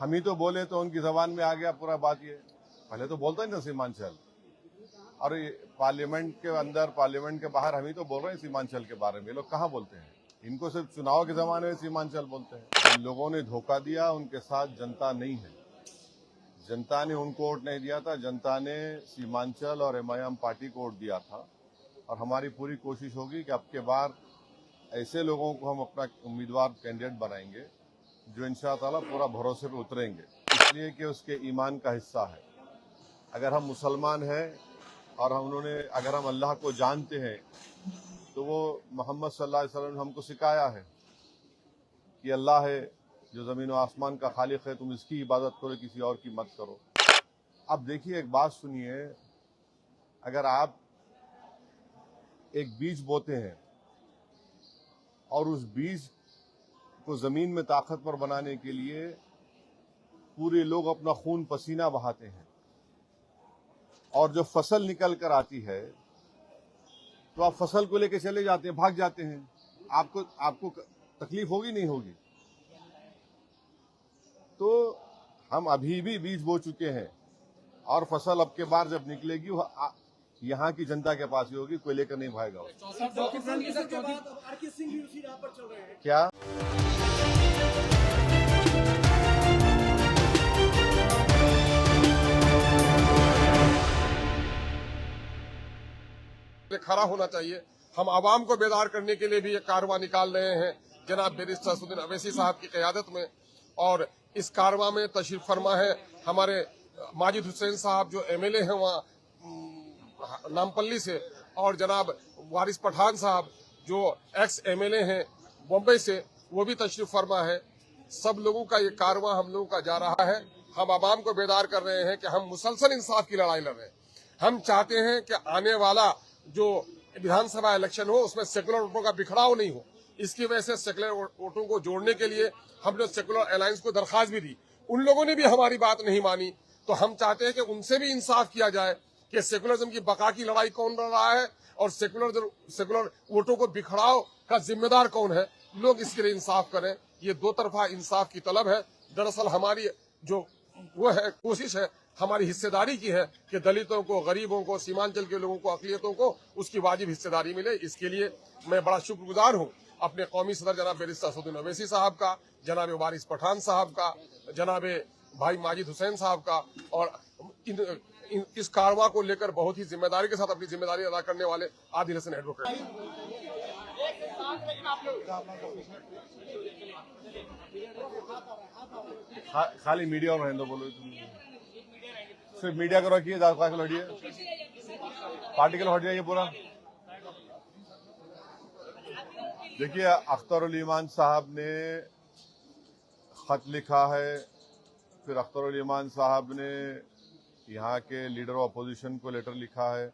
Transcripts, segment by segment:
हम ही तो बोले तो उनकी जबान में आ गया पूरा बात। ये पहले तो बोलता ही ना सीमांचल, और पार्लियामेंट के अंदर पार्लियामेंट के बाहर हम ही तो बोल रहे हैं सीमांचल के बारे में। ये लोग कहाँ बोलते हैं? इनको सिर्फ चुनाव के जमाने में सीमांचल बोलते हैं। जिन लोगों ने धोखा दिया उनके साथ जनता नहीं है। जनता ने उनको वोट नहीं दिया था, जनता ने सीमांचल और एमआईएम पार्टी को वोट दिया था। और हमारी पूरी कोशिश होगी कि अब के बार ऐसे लोगों को हम अपना उम्मीदवार कैंडिडेट बनाएंगे जो इंशाअल्लाह पूरा भरोसे पे उतरेंगे, इसलिए कि उसके ईमान का हिस्सा है। अगर हम मुसलमान हैं और अगर हम अल्लाह को जानते हैं तो वो मोहम्मद सल्लल्लाहु अलैहि वसल्लम ने हमको सिखाया है कि अल्लाह है जो ज़मीन व आसमान का खालिक है, तुम इसकी इबादत करो, किसी और की मत करो। अब देखिए, एक बात सुनिए, अगर आप एक बीज बोते हैं और उस बीज को ज़मीन में ताकतवर बनाने के लिए पूरे लोग अपना खून पसीना बहाते हैं, और जो फसल निकल कर आती है तो आप फसल को लेकर चले जाते हैं, भाग जाते हैं। आपको तकलीफ होगी नहीं होगी? तो हम अभी भी बीज बो चुके हैं और फसल अब के बार जब निकलेगी वो यहाँ की जनता के पास ही होगी, कोई लेकर नहीं भागेगा। क्या खड़ा होना चाहिए। हम आवाम को बेदार करने के लिए भी एक कारवां निकाल रहे हैं जनाब बैरिस्टर असदुद्दीन अवैसी साहब की क़यादत में, और इस कारवां में तशरीफ फरमा है हमारे माजिद हुसैन साहब जो एमएलए हैं वहाँ नामपल्ली से, और जनाब वारिस पठान साहब जो एक्स एमएलए हैं बॉम्बे से, वो भी तशरीफ फरमा है। सब लोगों का ये कारवां हम लोगों का जा रहा है। हम आवाम को बेदार कर रहे हैं कि हम मुसलसल इंसाफ की लड़ाई लड़ रहे हैं। हम चाहते हैं कि आने वाला जो विधानसभा इलेक्शन हो उसमें सेकुलर वोटों का बिखराव नहीं हो। इसकी वजह से सेकुलर वोटों को जोड़ने के लिए हमने सेकुलर अलायंस को दरखास्त भी दी। उन लोगों ने भी हमारी बात नहीं मानी, तो हम चाहते हैं कि उनसे भी इंसाफ किया जाए कि सेकुलरिज्म की बका की लड़ाई कौन लड़ रहा है और सेकुलर वोटों को बिखराव का जिम्मेदार कौन है। लोग इसके लिए इंसाफ करें। ये दो तरफा इंसाफ की तलब है। दरअसल हमारी जो वो है कोशिश है, हमारी हिस्सेदारी की है कि दलितों को, गरीबों को, सीमांचल के लोगों को, अकलियतों को उसकी वाजिब हिस्सेदारी मिले। इसके लिए मैं बड़ा शुक्रगुजार हूँ अपने कौमी सदर जनाब बैरिस्टर असदुद्दीन अवैसी साहब का, जनाब वारिस पठान साहब का, जनाब भाई माजिद हुसैन साहब का, और इस कारवां को लेकर बहुत ही जिम्मेदारी के साथ अपनी जिम्मेदारी अदा करने वाले आदिल हसन एडवोकेट। खाली मीडिया और रहने दो, बोलो सिर्फ मीडिया को रखिए, को लड़िए, पार्टी के लिए हट जाइए पूरा। देखिए, अख्तरुल ईमान साहब ने खत लिखा है, फिर अख्तरुल ईमान साहब ने यहाँ के लीडर ऑफ अपोजिशन को लेटर लिखा है।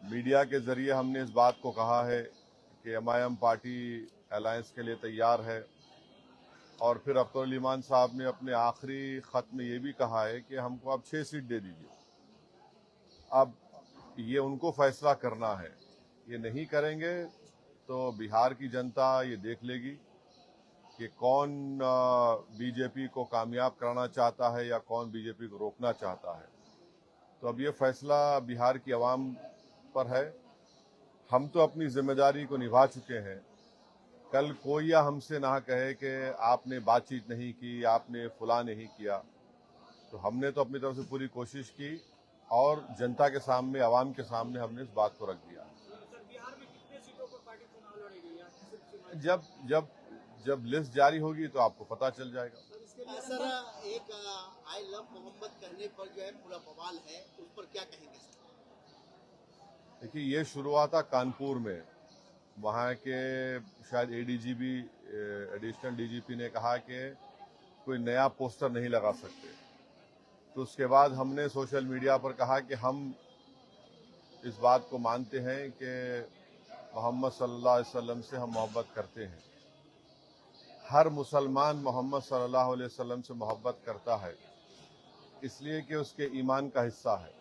मीडिया के जरिए हमने इस बात को कहा है कि एमआईएम पार्टी अलायंस के लिए तैयार है, और फिर अख्तरुल ईमान साहब ने अपने आखिरी खत में ये भी कहा है कि हमको अब 6 सीट दे दीजिए। अब ये उनको फैसला करना है, ये नहीं करेंगे तो बिहार की जनता ये देख लेगी कि कौन बीजेपी को कामयाब कराना चाहता है या कौन बीजेपी को रोकना चाहता है। तो अब ये फैसला बिहार की आवाम पर है। हम तो अपनी जिम्मेदारी को निभा चुके हैं। कल कोई या हमसे ना कहे कि आपने बातचीत नहीं की, आपने फुला नहीं किया। तो हमने तो अपनी तरफ से पूरी कोशिश की और जनता के सामने, आवाम के सामने हमने इस बात को रख दिया। जब लिस्ट जारी होगी तो आपको पता चल जाएगा। सर, एक आई लव मोहम्मद कहने पर जो है पूरा बवाल है, उस पर क्या कहेंगे सर? देखिए, ये शुरू हुआ था कानपुर में। वहाँ के शायद एडीजीपी, एडिशनल डीजीपी ने कहा कि कोई नया पोस्टर नहीं लगा सकते। तो उसके बाद हमने सोशल मीडिया पर कहा कि हम इस बात को मानते हैं कि मोहम्मद सल्लल्लाहु अलैहि वसल्लम से हम मोहब्बत करते हैं। हर मुसलमान मोहम्मद सल्लल्लाहु अलैहि वसल्लम से मोहब्बत करता है, इसलिए कि उसके ईमान का हिस्सा है।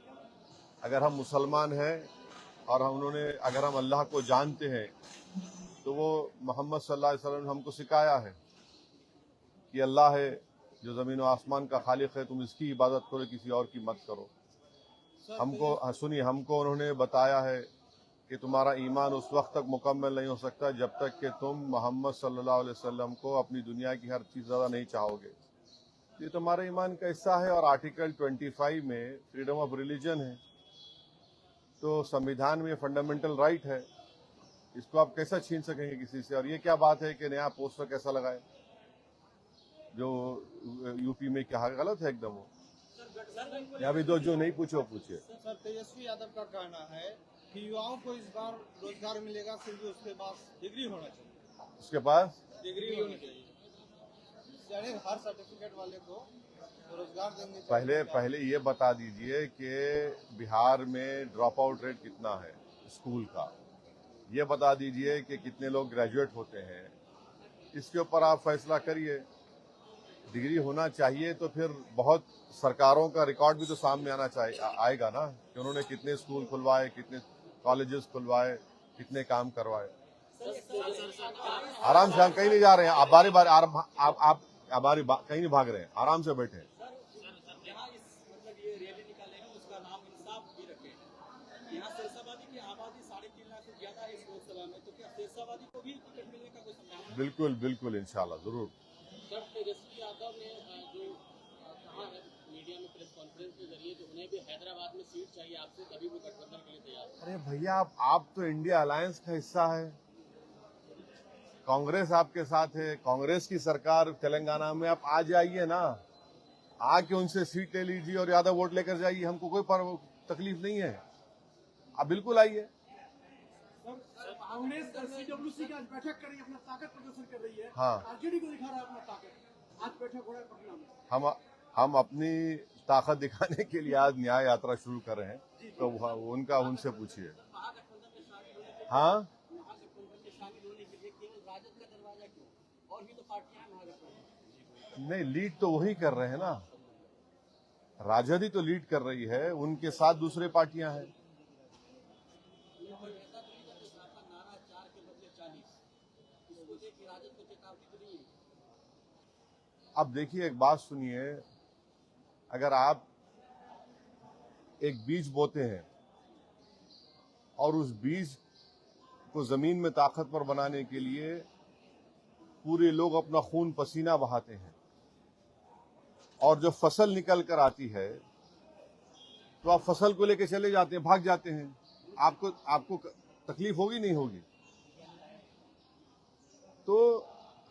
अगर हम मुसलमान हैं और अगर हम अल्लाह को जानते हैं तो वो मोहम्मद सल्लल्लाहु अलैहि वसल्लम ने हमको सिखाया है कि अल्लाह है जो ज़मीन व आसमान का खालिक है, तुम इसकी इबादत करो, किसी और की मत करो। हमको सुनिए, हमको उन्होंने बताया है कि तुम्हारा ईमान उस वक्त तक मुकम्मल नहीं हो सकता जब तक कि तुम मोहम्मद सल्लल्लाहु अलैहि वसल्लम को अपनी दुनिया की हर चीज़ ज़्यादा नहीं चाहोगे। ये तुम्हारे ईमान का हिस्सा है। और आर्टिकल 25 में फ्रीडम ऑफ रिलीजन है, तो संविधान में फंडामेंटल राइट है, इसको आप कैसा छीन सकेंगे किसी से। और ये क्या बात है कि नया पोस्टर कैसा लगाए, जो यूपी में क्या गलत है एकदम। वो या भी दो जो नहीं पूछो पूछिए। सर, तेजस्वी यादव का कहना है कि युवाओं को इस बार रोजगार मिलेगा, सिर्फ उसके पास डिग्री होना चाहिए। उसके पास डिग्री होनी चाहिए, यानी हर सर्टिफिकेट वाले को रोजगार देंगे। पहले ये बता दीजिए कि बिहार में ड्रॉप आउट रेट कितना है स्कूल का, ये बता दीजिए कि कितने लोग ग्रेजुएट होते हैं, इसके ऊपर आप फैसला करिए। डिग्री होना चाहिए तो फिर बहुत सरकारों का रिकॉर्ड भी तो सामने आना चाहिए, आएगा ना, कि उन्होंने कितने स्कूल खुलवाए, कितने कॉलेजेस खुलवाए, कितने काम करवाए। आराम से, हम कहीं नहीं जा रहे हैं, आप बारी बारी आप कहीं नहीं भाग रहे हैं, आराम से बैठे हैं। बिल्कुल बिल्कुल, इंशाल्लाह जरूर। सर, तेजस्वी यादव ने जो कहा है मीडिया में प्रेस कॉन्फ्रेंस के जरिए कि उन्हें भी हैदराबाद में सीट चाहिए आपसे, तभी वो गठबंधन के लिए तैयार है। अरे भैया, आप तो इंडिया अलायंस का हिस्सा है, कांग्रेस आपके साथ है, कांग्रेस की सरकार तेलंगाना में, आप आ जाइए ना, आके उनसे सीट ले लीजिए और ज्यादा वोट लेकर जाइए, हमको कोई तकलीफ नहीं है, आप बिल्कुल आइए। कांग्रेस सीडब्ल्यूसी की आज बैठक कर रही है, अपना ताकत प्रदर्शन कर रही है। हाँ, आरजेडी को दिखा रहा है अपना ताकत। आज बैठक हो रहा है पटना में। हम अपनी ताकत दिखाने के लिए आज न्याय यात्रा शुरू कर रहे हैं, तो उनका उनसे पूछिए। हाँ, महागठबंधन में शामिल होने के लिए केवल राजद का दरवाजा क्यों, और भी तो पार्टियां हैं महागठबंधन। नहीं, लीड तो वही कर रहे हैं ना, राजद ही तो लीड कर रही है, उनके साथ दूसरे पार्टियां हैं। अब देखिए, एक बात सुनिए, अगर आप एक बीज बोते हैं और उस बीज को जमीन में ताकतवर बनाने के लिए पूरे लोग अपना खून पसीना बहाते हैं, और जब फसल निकल कर आती है तो आप फसल को लेकर चले जाते हैं, भाग जाते हैं, आपको तकलीफ होगी नहीं होगी। तो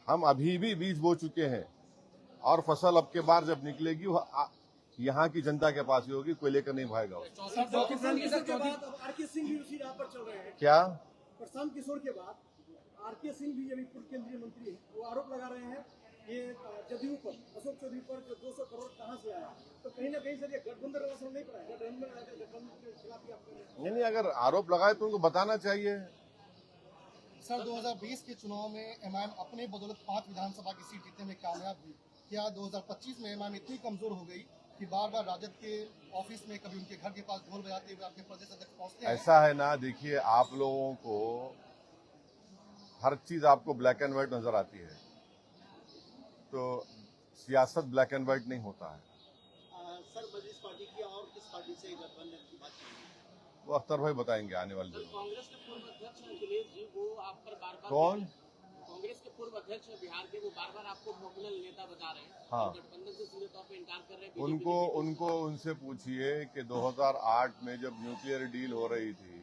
हम अभी भी बीज बो चुके हैं, और फसल अब के बार जब निकलेगी वो यहाँ की जनता के पास ही होगी, कोई लेकर नहीं भागेगा। प्रशांत किशोर के बाद अब आरके सिंह भी उसी राह पर चल रहे हैं। क्या प्रशांत किशोर के बाद आरके सिंह भी अभी पूर्व केंद्रीय मंत्री हैं, वो आरोप लगा रहे हैं ये जदयू पर, अशोक चौधरी पर, जो 200 करोड़ कहाँ से आया। तो कहीं ना कहीं सर ये गठबंधन का असर नहीं पड़ा है, गठबंधन के खिलाफ ही आपने। नहीं, अगर आरोप लगाए तो उनको बताना चाहिए। सर, 2020 के चुनाव में एमआईएम अपने बदौलत 5 विधानसभा की सीट जीतने में कामयाब हुई। क्या 2025 में एमआईएम इतनी कमजोर हो गई कि बार बार राजद के ऑफिस में, कभी उनके घर के पास ढोल बजाते हुए आपके प्रदेश अध्यक्ष पहुंचते हैं? ऐसा है ना, देखिए, आप लोगों को हर चीज आपको ब्लैक एंड व्हाइट नजर आती है, तो सियासत ब्लैक एंड व्हाइट नहीं होता है। सर, मजलिस पार्टी की और किस पार्टी से गठबंधन की बात की? वो अख्तर भाई बताएंगे आने वाले दिनों में। कांग्रेस के पूर्व अध्यक्ष अखिलेश जी, वो आप पर बार-बार, कौन? कांग्रेस के पूर्व अध्यक्ष बिहार के, वो बार-बार आपको पॉपुलर नेता बता रहे हैं। हाँ, गठबंधन से सीधे तौर पे इनकार कर रहे हैं। उनको उनसे पूछिए कि 2008 में जब न्यूक्लियर डील हो रही थी,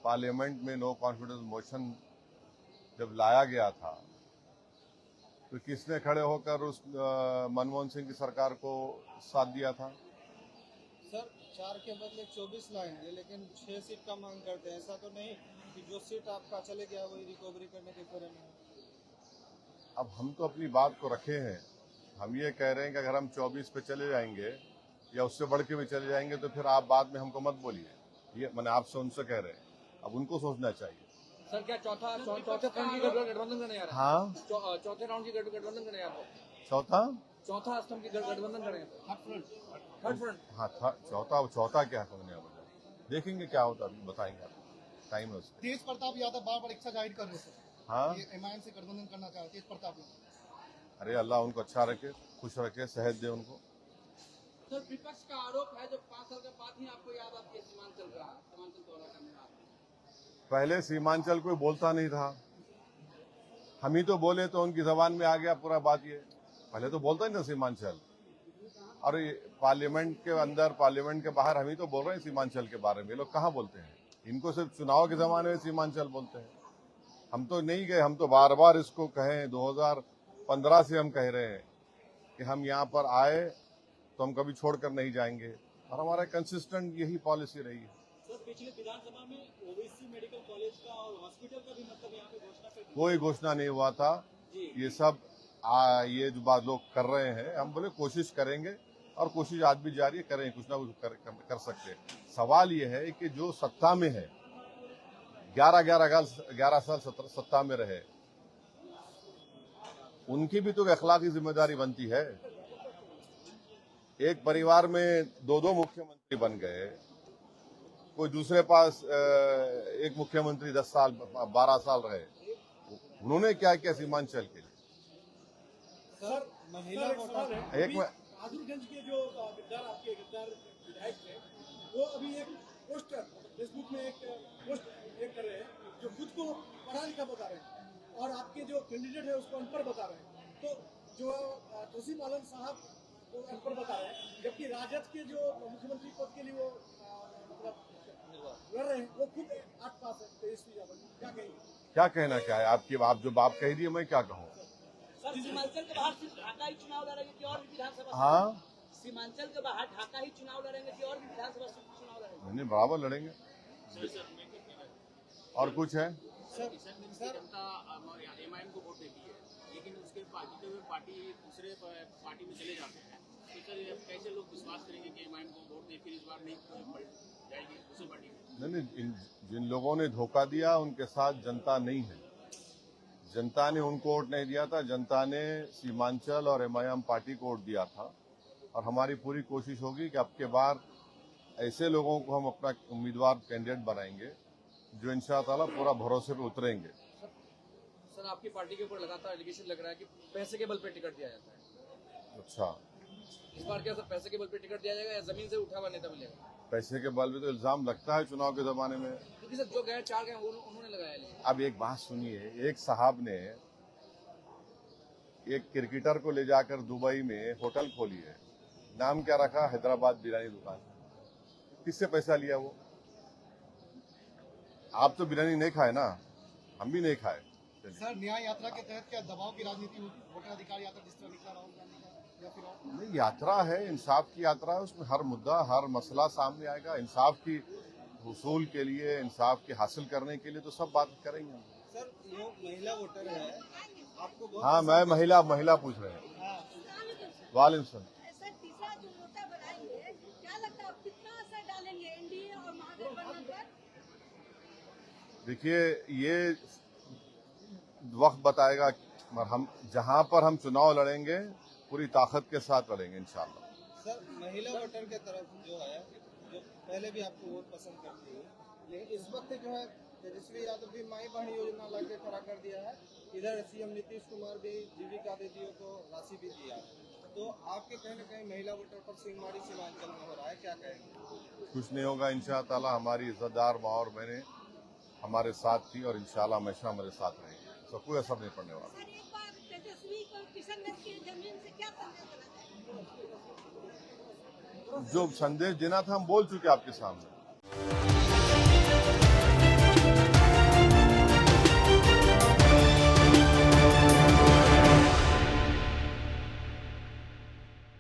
पार्लियामेंट में नो कॉन्फिडेंस मोशन जब लाया गया था, तो किसने खड़े होकर उस मनमोहन सिंह की सरकार को साथ दिया था? सर, 4 के बदले 24 लाएंगे, लेकिन 6 सीट का मांग करते हैं। ऐसा तो नहीं कि जो सीट आपका चले गया वही रिकवरी करने के फेरे में। अब हम तो अपनी बात को रखे हैं, हम ये कह रहे हैं कि अगर हम 24 पे चले जाएंगे या उससे बढ़ के भी चले जाएंगे तो फिर आप बाद में हमको मत बोलिए। ये मैंने आपसे उनसे कह रहे हैं, अब उनको सोचना चाहिए। सर, क्या चौथे राउंड की गठबंधन करने जा रहे हैं? हाँ, चौथे राउंड की गठबंधन करने जा रहे हैं? चौथा स्तंभ की गठबंधन करें? Third front? हाँ, चौथा क्या करने वाला, देखेंगे क्या होता है, अभी बताएंगे आपको, टाइम है उसका। तेज प्रताप यादव बार बार इच्छा जाहिर कर रहे हैं। हाँ, ये एमआईएम से गठबंधन करना चाहते हैं, तेज प्रताप यादव। अरे अल्लाह उनको अच्छा रखे, खुश रखे, सेहत दे उनको। सर विपक्ष का आरोप है जो 5 साल के बाद ही आपको याद आती है सीमांचल दौरा करने में आपको। पहले सीमांचल कोई बोलता नहीं था, हम ही तो बोले तो उनकी जबान में आ गया पूरा बात। ये पहले तो बोलता ही ना सीमांचल, और ये पार्लियामेंट के अंदर पार्लियामेंट के बाहर हम ही तो बोल रहे हैं सीमांचल के बारे में। ये लोग कहाँ बोलते हैं? इनको सिर्फ चुनाव के जमाने में सीमांचल बोलते हैं। हम तो नहीं गए, हम तो बार बार इसको कहें, 2015 से हम कह रहे हैं कि हम यहाँ पर आए तो हम कभी छोड़कर नहीं जाएंगे, और हमारा कंसिस्टेंट यही पॉलिसी रही है। सर पिछले विधानसभा में ओबीसी मेडिकल कॉलेज का और हॉस्पिटल का भी मतलब यहाँ पे घोषणा कर दी। कोई घोषणा नहीं हुआ था, ये सब ये जो बात लोग कर रहे हैं, हम बोले कोशिश करेंगे, और कोशिश आज भी जारी है, करें, कुछ ना कुछ कर सकते हैं। सवाल ये है कि जो सत्ता में है, 11 साल सत्ता में रहे, उनकी भी तो अखलाकी जिम्मेदारी बनती है। एक परिवार में 2 मुख्यमंत्री बन गए, कोई दूसरे पास एक मुख्यमंत्री 10 साल 12 साल रहे, उन्होंने क्या किया सीमांचल के लिए? सर महिला वोटर एक बहादुरगंज के जो गद्दार विधायक थे, वो अभी एक पोस्टर फेसबुक में एक पोस्ट कर रहे हैं जो खुद को पढ़ा लिखा बता रहे हैं, और आपके जो कैंडिडेट है उसको अनपढ़ बता रहे हैं। तो जो तोसीफ आलम साहब को अनपढ़ बता रहे हैं, जबकि राजद के जो मुख्यमंत्री पद के लिए वो मतलब लड़ रहे हैं, वो खुद 8 पास है, तेजस्वी यादव। क्या कहेंगे? क्या कहना क्या है आपकी? आप जो बात कह रही है, मैं क्या कहूँ? सर सीमांचल के बाहर सिर्फ ढाका ही चुनाव लड़ेंगे कि और भी विधानसभा? हाँ, सीमांचल के बाहर ढाका ही चुनाव लड़ेंगे कि और भी विधानसभा चुनाव लड़ेंगे? नहीं, बराबर लड़ेंगे। और कुछ है? जनता एमआईएम को वोट देती है, लेकिन उसके जीते हुए पार्टी दूसरे पार्टी में चले जाते हैं, तो सर कैसे लोग विश्वास करेंगे कि एमआईएम को वोट दे, फिर इस बार नहीं जाएगी दूसरी पार्टी में? नहीं, जिन लोगों ने धोखा दिया उनके साथ जनता नहीं है। जनता ने उनको वोट नहीं दिया था, जनता ने सीमांचल और एमआईएम पार्टी को वोट दिया था। और हमारी पूरी कोशिश होगी कि अब के बार ऐसे लोगों को हम अपना उम्मीदवार कैंडिडेट बनाएंगे जो इंशाअल्लाह पूरा भरोसे पे उतरेंगे। सर आपकी पार्टी के ऊपर लगातार एलिगेशन लग रहा है कि पैसे के बल पे टिकट दिया जाता है। अच्छा, इस बार क्या सर पैसे के बल पे टिकट दिया जाएगा या जमीन से उठा हुआ नेता मिलेगा? पैसे के बल पे तो इल्जाम लगता है चुनाव के जमाने में। क्योंकि सर जो गए 4 गए उन्होंने लगाया। अब एक बात सुनिए, एक साहब ने एक क्रिकेटर को ले जाकर दुबई में होटल खोली है, नाम क्या रखा? हैदराबाद बिरयानी दुकान। किससे पैसा लिया वो? आप तो बिरयानी नहीं खाए ना, हम भी नहीं खाए। सर न्याय यात्रा के तहत क्या दबाव की राजनीति होगी? वोटर अधिकार यात्रा जिस तरह निकला राहुल गांधी का, या फिर और? नहीं, यात्रा है, इंसाफ की यात्रा है, उसमें हर मुद्दा हर मसला सामने आएगा। इंसाफ की हुसूल के लिए, इंसाफ के हासिल करने के लिए तो सब बात करेंगे हम। सर जो महिला वोटर है आपको बहुत हाँ, मैं महिला पूछ रहे हैं। वालेकुम सलाम। सर तीसरा जो नोटा बनाएंगे, क्या लगता है कितना असर डालेंगे एनडीए और महागठबंधन पर? देखिए, ये वक्त बताएगा। हम जहां पर हम चुनाव लड़ेंगे पूरी ताकत के साथ लड़ेंगे इंशाल्लाह। सर महिला वोटर के तरफ जो है, जो पहले भी आपको वोट पसंद करती है, लेकिन इस वक्त जो है तेजस्वी यादव भी माई बहन योजना लाके खड़ा कर दिया है। इधर सीएम नीतीश कुमार भी जीविका दीदियों को राशि भी दिया है। तो आपके कहीं न कहीं महिला वोटर पर सिंहमारी सीमांचल में हो रहा है, क्या कहेंगे? कुछ नहीं होगा इंशाअल्लाह। हमारी इज्जतदार माँ और बहनें हमारे साथ थी और इंशाअल्लाह हमेशा हमारे साथ रहेंगे। सब कोई असर नहीं पड़ने वाला। सर एक बार तेजस्वी को किशनगंज की जमीन से क्या संदेश देना चाहिए? जो संदेश देना था हम बोल चुके आपके सामने।